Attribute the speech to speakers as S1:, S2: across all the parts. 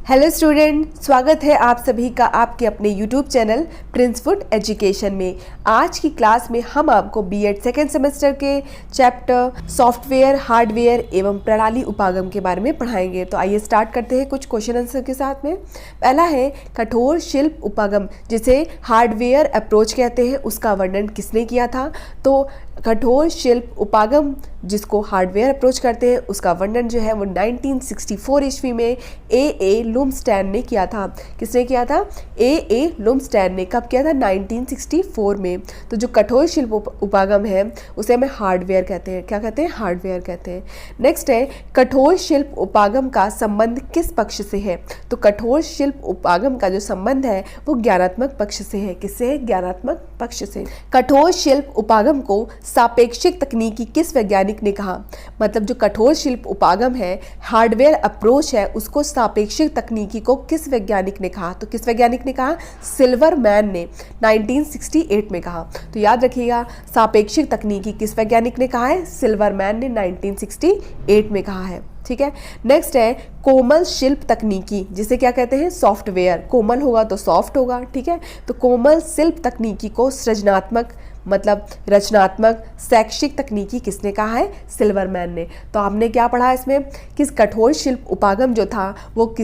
S1: Hello student, स्वागत है आप सभी का आपके अपने YouTube channel Prince food education में। आज की क्लास में हम आपको बीएड सेकेंड सेमेस्टर के चैप्टर सॉफ्टवेयर, हार्डवेयर एवं प्रणाली उपागम के बारे में पढ़ाएंगे। तो आइए स्टार्ट करते हैं कुछ क्वेश्चन आंसर के साथ में। पहला है कठोर शिल्प उपागम जिसे हार्डवेयर अप्रोच कहते हैं, उसका वर्णन किसने किया था? तो कठोर शिल्प उपागम जिसको हार्डवेयर अप्रोच करते हैं उसका वर्णन जो है वो 1964 ईस्वी में ए लुमस्टैन ने किया था। किसने किया था? ए लुमस्टैन ने। कब किया था? 1964 में। तो जो कठोर शिल्प उपागम है उसे हमें हार्डवेयर कहते हैं। क्या कहते हैं? हार्डवेयर कहते हैं। नेक्स्ट है कठोर शिल्प उपागम का संबंध किस पक्ष से है? तो कठोर शिल्प उपागम का जो संबंध है वो ज्ञानात्मक पक्ष से है। किससे है? ज्ञानात्मक पक्ष से। कठोर शिल्प उपागम को सापेक्षिक तकनीकी किस वैज्ञानिक ने कहा? मतलब जो कठोर शिल्प उपागम है, हार्डवेयर अप्रोच है, उसको सापेक्षिक तकनीकी को किस वैज्ञानिक ने कहा? तो किस वैज्ञानिक ने कहा? सिल्वरमैन ने 1968 में कहा। तो याद रखिएगा, सापेक्षिक तकनीकी किस वैज्ञानिक ने कहा है? सिल्वरमैन ने 1968 में कहा है। ठीक है। नेक्स्ट है कोमल शिल्प तकनीकी जिसे क्या कहते हैं? सॉफ्टवेयर। कोमल होगा तो सॉफ्ट होगा। ठीक है। तो कोमल शिल्प तकनीकी को सृजनात्मक मतलब रचनात्मक शैक्षिक तकनीकी किसने कहा है? सिल्वरमैन ने। तो आपने क्या पढ़ा इसमें? किस कठोर शिल्प उपागम जो था वो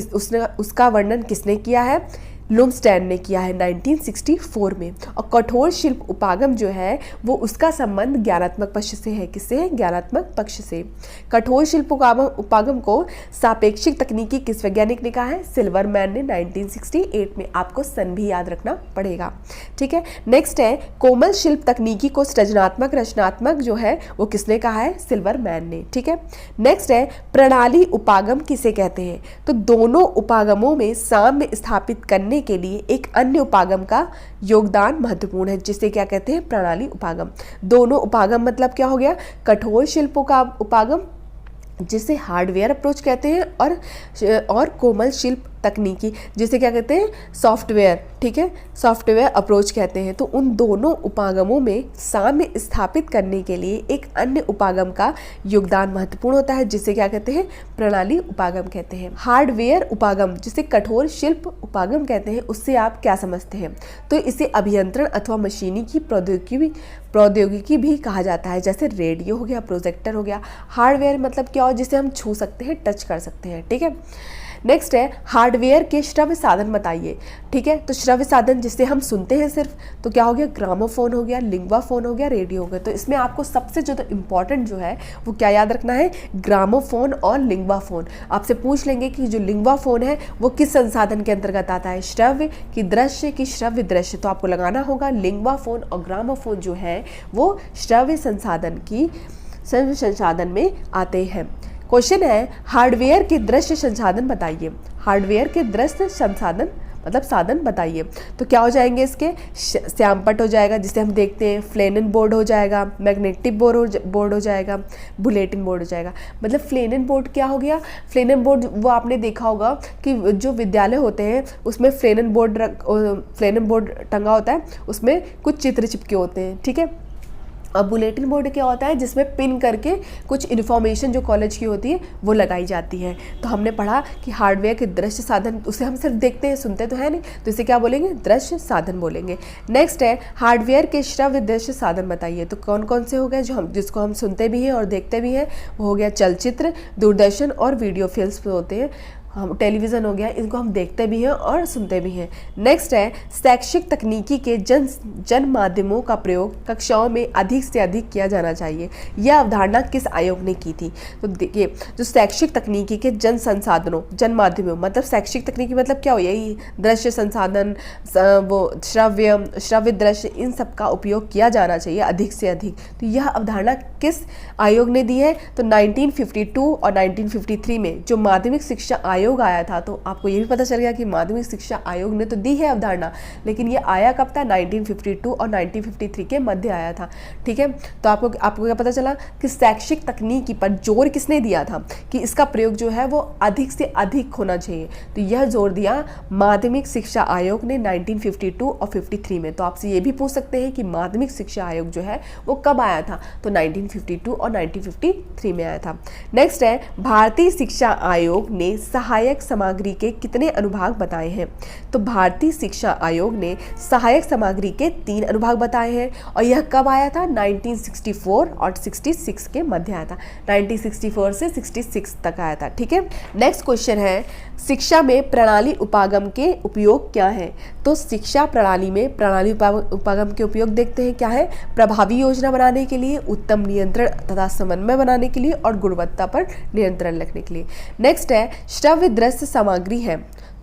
S1: उसका वर्णन किसने किया है? लुमस्टैन ने किया है 1964 में। और कठोर शिल्प उपागम जो है वो उसका संबंध ज्ञानात्मक पक्ष से है। किससे है? ज्ञानात्मक पक्ष से। कठोर शिल्प उपागम को सापेक्षिक तकनीकी किस वैज्ञानिक ने कहा है? सिल्वरमैन ने 1968 में। आपको सन भी याद रखना पड़ेगा। ठीक है। नेक्स्ट है कोमल शिल्प तकनीकी को सृजनात्मक रचनात्मक जो है वो किसने कहा है? सिल्वरमैन ने। ठीक है। नेक्स्ट है प्रणाली उपागम किसे कहते हैं? तो दोनों उपागमों में साम्य स्थापित करने के लिए एक अन्य उपागम का योगदान महत्वपूर्ण है जिसे क्या कहते हैं? प्रणाली उपागम। दोनों उपागम मतलब क्या हो गया? कठोर शिल्पों का उपागम जिसे हार्डवेयर अप्रोच कहते हैं और कोमल शिल्प तकनीकी जिसे क्या कहते हैं? सॉफ्टवेयर। ठीक है। सॉफ्टवेयर अप्रोच कहते हैं। तो उन दोनों उपागमों में साम्य स्थापित करने के लिए एक अन्य उपागम का योगदान महत्वपूर्ण होता है जिसे क्या कहते हैं? प्रणाली उपागम कहते हैं। हार्डवेयर उपागम जिसे कठोर शिल्प उपागम कहते हैं उससे आप क्या समझते हैं? तो इसे अभियंत्रण अथवा मशीनी की प्रौद्योगिकी भी कहा जाता है। जैसे रेडियो हो गया, प्रोजेक्टर हो गया। हार्डवेयर मतलब क्या हो? जिसे हम छू सकते हैं, टच कर सकते हैं। ठीक है। नेक्स्ट है हार्डवेयर के श्रव्य साधन बताइए। ठीक है। तो श्रव्य साधन जिसे हम सुनते हैं सिर्फ, तो क्या हो गया? ग्रामोफोन हो गया, लिंग्वा फोन हो गया, रेडियो हो गया। तो इसमें आपको सबसे ज़्यादा इंपॉर्टेंट जो है वो क्या याद रखना है? ग्रामोफोन और लिंग्वा फोन। आपसे पूछ लेंगे कि जो लिंग्वा फोन है वो किस संसाधन के अंतर्गत आता है? श्रव्य की दृश्य की श्रव्य दृश्य। तो आपको लगाना होगा लिंग्वा फोन और ग्रामोफोन जो है वो श्रव्य संसाधन में आते हैं। क्वेश्चन है हार्डवेयर के दृश्य संसाधन बताइए। हार्डवेयर के दृश्य संसाधन मतलब साधन बताइए। तो क्या हो जाएंगे इसके? श्यामपट हो जाएगा जिसे हम देखते हैं, फ्लेनन बोर्ड हो जाएगा, मैग्नेटिक बोर्ड हो जाएगा, बुलेटिन बोर्ड हो जाएगा। मतलब फ्लेनन बोर्ड क्या हो गया? फ्लेनन बोर्ड वो आपने देखा होगा कि जो विद्यालय होते हैं उसमें फ्लेनन बोर्ड टंगा होता है, उसमें कुछ चित्र चिपके होते हैं। ठीक है। अब बुलेटिन बोर्ड क्या होता है? जिसमें पिन करके कुछ इन्फॉर्मेशन जो कॉलेज की होती है वो लगाई जाती है। तो हमने पढ़ा कि हार्डवेयर के दृश्य साधन उसे हम सिर्फ देखते हैं, सुनते तो है नहीं, तो इसे क्या बोलेंगे? दृश्य साधन बोलेंगे। नेक्स्ट है हार्डवेयर के श्रव्य दृश्य साधन बताइए। तो कौन कौन से हो गए जिसको हम सुनते भी हैं और देखते भी हैं? वो हो गया चलचित्र, दूरदर्शन और वीडियो फिल्म्स होते हैं। हम टेलीविज़न हो गया, इनको हम देखते भी हैं और सुनते भी हैं। नेक्स्ट है शैक्षिक तकनीकी के जन माध्यमों का प्रयोग कक्षाओं में अधिक से अधिक किया जाना चाहिए। यह अवधारणा किस आयोग ने की थी? तो देखिए, जो शैक्षिक तकनीकी के जन माध्यमों मतलब शैक्षिक तकनीकी मतलब क्या हो? यही दृश्य संसाधन, वो श्रव्य दृश्य, इन सब का उपयोग किया जाना चाहिए अधिक से अधिक। तो यह अवधारणा किस आयोग ने दी है? तो 1952 और 1953 में जो माध्यमिक शिक्षा आयोग आया था। तो आपको ये भी पता चल गया कि माध्यमिक शिक्षा आयोग ने तो दी है अवधारणा, लेकिन ये आया कब था? 1952 और 1953 के मध्य आया था। ठीक है। तो आपको क्या पता चला कि शैक्षिक तकनीकी पर जोर किसने दिया था कि इसका प्रयोग जो है वो अधिक से अधिक होना चाहिए? तो यह जोर दिया माध्यमिक शिक्षा आयोग ने 1952 और 53 में। तो आपसे ये भी पूछ सकते हैं कि माध्यमिक शिक्षा आयोग जो है वो कब आया था? तो 1952 और 1953 में आया था। नेक्स्ट है भारतीय शिक्षा आयोग ने सहायक सामग्री के कितने अनुभाग बताए हैं? तो भारतीय शिक्षा आयोग ने सहायक सामग्री के 3 अनुभाग बताए हैं और यह कब आया था? 1964 और 66 के मध्य आया था। 1964 से 66 तक आया था। ठीक है, नेक्स्ट क्वेश्चन है, शिक्षा में प्रणाली उपागम के उपयोग क्या है? तो शिक्षा प्रणाली में प्रणाली उपागम के उपयोग देखते हैं क्या है? प्रभावी योजना बनाने के लिए, उत्तम नियंत्रण तथा समन्वय बनाने के लिए और गुणवत्ता पर नियंत्रण रखने के लिए। नेक्स्ट है, श्रव्य दृश्य सामग्री है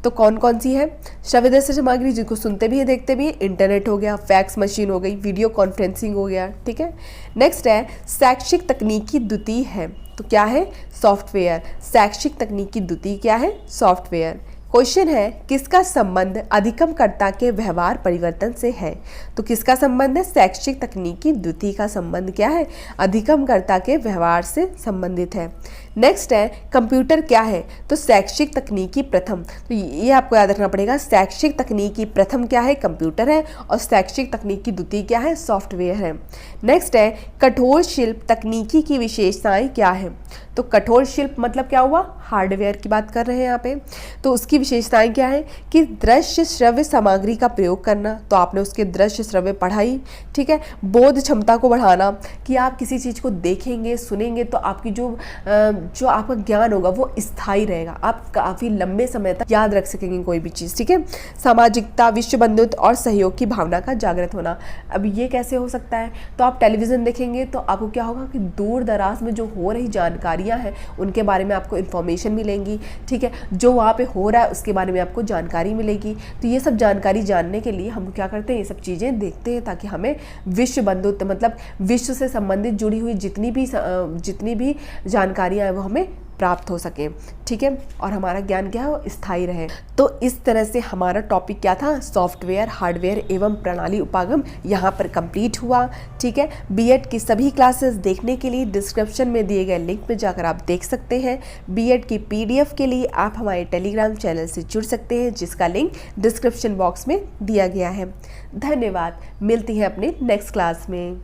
S1: तो कौन कौन सी है? श्रव्य दृश्य सामग्री जिनको सुनते भी है देखते भी है, इंटरनेट हो गया, फैक्स मशीन हो गई, वीडियो कॉन्फ्रेंसिंग हो गया। ठीक है, नेक्स्ट है, शैक्षिक तकनीकी द्वितीय है तो क्या है? सॉफ्टवेयर। शैक्षिक तकनीकी द्वितीय क्या है? सॉफ्टवेयर। क्वेश्चन है, किसका संबंध अधिगमकर्ता के व्यवहार परिवर्तन से है? तो किसका संबंध है? शैक्षिक तकनीकी द्वितीय का संबंध क्या है? अधिगमकर्ता के व्यवहार से संबंधित है। नेक्स्ट है, कंप्यूटर क्या है? तो शैक्षिक तकनीकी प्रथम। तो ये आपको याद रखना पड़ेगा, शैक्षिक तकनीकी प्रथम क्या है? कंप्यूटर है और शैक्षिक तकनीकी द्वितीय क्या है? सॉफ्टवेयर है। नेक्स्ट है, कठोर शिल्प तकनीकी की विशेषताएं क्या है? तो कठोर शिल्प मतलब क्या हुआ? हार्डवेयर की बात कर रहे हैं यहाँ पे। तो उसकी विशेषताएं क्या है? कि दृश्य श्रव्य सामग्री का प्रयोग करना, तो आपने उसके दृश्य श्रव्य पढ़ाई। ठीक है, बोध क्षमता को बढ़ाना, कि आप किसी चीज़ को देखेंगे सुनेंगे तो आपकी जो आपका ज्ञान होगा वो स्थायी रहेगा, आप काफ़ी लंबे समय तक याद रख सकेंगे कोई भी चीज़। ठीक है, सामाजिकता, विश्व बंधुत्व और सहयोग की भावना का जागृत होना। अब ये कैसे हो सकता है? तो आप टेलीविज़न देखेंगे तो आपको क्या होगा कि दूर दराज में जो हो रही जानकारियाँ हैं उनके बारे में आपको इन्फॉर्मेशन मिलेंगी। ठीक है, जो वहाँ पे हो रहा है उसके बारे में आपको जानकारी मिलेगी। तो ये सब जानकारी जानने के लिए हम क्या करते हैं? ये सब चीज़ें देखते हैं ताकि हमें विश्व बंधुत्व मतलब विश्व से संबंधित जुड़ी हुई जितनी भी जानकारियाँ हैं वो हमें प्राप्त हो सके। ठीक है, और हमारा ज्ञान क्या है? वो स्थायी रहे। तो इस तरह से हमारा टॉपिक क्या था? सॉफ्टवेयर, हार्डवेयर एवं प्रणाली उपागम यहाँ पर कंप्लीट हुआ। ठीक है, बीएड की सभी क्लासेस देखने के लिए डिस्क्रिप्शन में दिए गए लिंक पे जाकर आप देख सकते हैं। बीएड की पीडीएफ के लिए आप हमारे टेलीग्राम चैनल से जुड़ सकते हैं जिसका लिंक डिस्क्रिप्शन बॉक्स में दिया गया है। धन्यवाद, मिलती हैं अपने नेक्स्ट क्लास में।